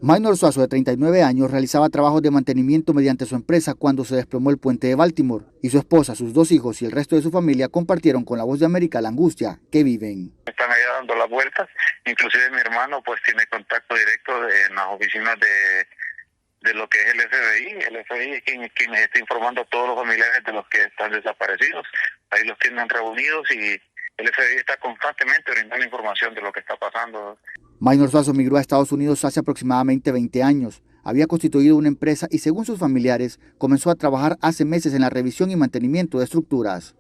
Maynor Suazo, de 39 años, realizaba trabajos de mantenimiento mediante su empresa cuando se desplomó el puente de Baltimore, y su esposa, sus 2 hijos y el resto de su familia compartieron con La Voz de América la angustia que viven. Están allá dando las vueltas, inclusive mi hermano pues tiene contacto directo en las oficinas de lo que es el FBI. El FBI es quien está informando a todos los familiares de los que están desaparecidos. Ahí los tienen reunidos y el FBI está constantemente brindando información de lo que está pasando. Maynor Suazo migró a Estados Unidos hace aproximadamente 20 años. Había constituido una empresa y, según sus familiares, comenzó a trabajar hace meses en la revisión y mantenimiento de estructuras.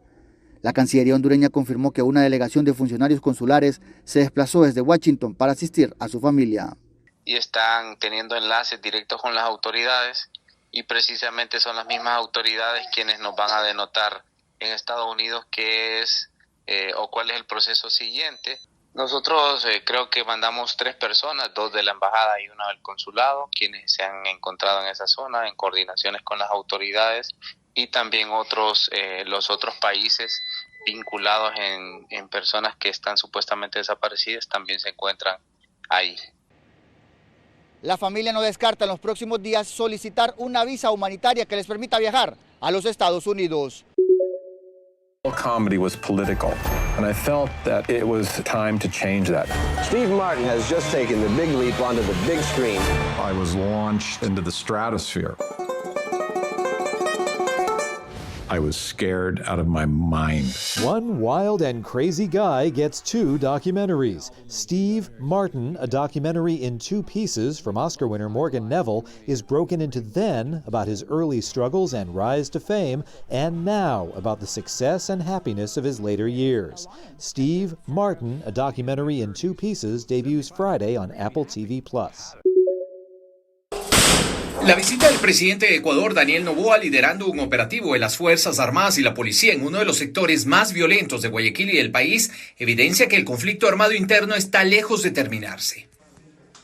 La Cancillería hondureña confirmó que una delegación de funcionarios consulares se desplazó desde Washington para asistir a su familia. Y están teniendo enlaces directos con las autoridades y precisamente son las mismas autoridades quienes nos van a denotar en Estados Unidos qué es o cuál es el proceso siguiente. Nosotros creo que mandamos 3 personas, 2 de la embajada y 1 del consulado, quienes se han encontrado en esa zona en coordinaciones con las autoridades, y también los otros países vinculados en personas que están supuestamente desaparecidas también se encuentran ahí. La familia no descarta en los próximos días solicitar una visa humanitaria que les permita viajar a los Estados Unidos. Comedy was political, and I felt that it was time to change that. Steve Martin has just taken the big leap onto the big screen. I was launched into the stratosphere. I was scared out of my mind. One wild and crazy guy gets 2 documentaries. Steve Martin, a documentary in 2 pieces from Oscar winner Morgan Neville, is broken into then about his early struggles and rise to fame, and now about the success and happiness of his later years. Steve Martin, a documentary in 2 pieces, debuts Friday on Apple TV+. La visita del presidente de Ecuador, Daniel Noboa, liderando un operativo de las Fuerzas Armadas y la policía en uno de los sectores más violentos de Guayaquil y del país, evidencia que el conflicto armado interno está lejos de terminarse.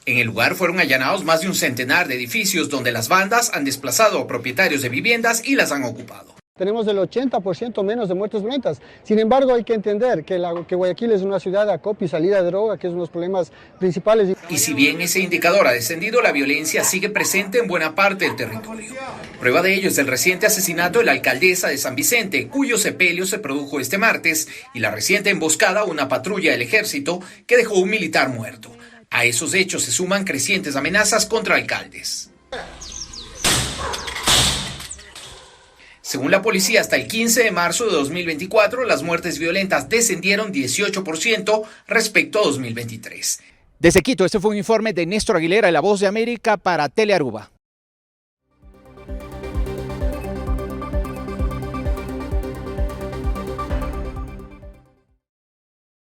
En el lugar fueron allanados más de un centenar de edificios donde las bandas han desplazado a propietarios de viviendas y las han ocupado. Tenemos el 80% menos de muertes violentas. Sin embargo, hay que entender que Guayaquil es una ciudad de acopio y salida de droga, que es uno de los problemas principales. Y si bien ese indicador ha descendido, la violencia sigue presente en buena parte del territorio. Prueba de ello es el reciente asesinato de la alcaldesa de San Vicente, cuyo sepelio se produjo este martes, y la reciente emboscada a una patrulla del ejército que dejó un militar muerto. A esos hechos se suman crecientes amenazas contra alcaldes. Según la policía, hasta el 15 de marzo de 2024, las muertes violentas descendieron 18% respecto a 2023. Desde Quito, este fue un informe de Néstor Aguilera, de La Voz de América, para Telearuba.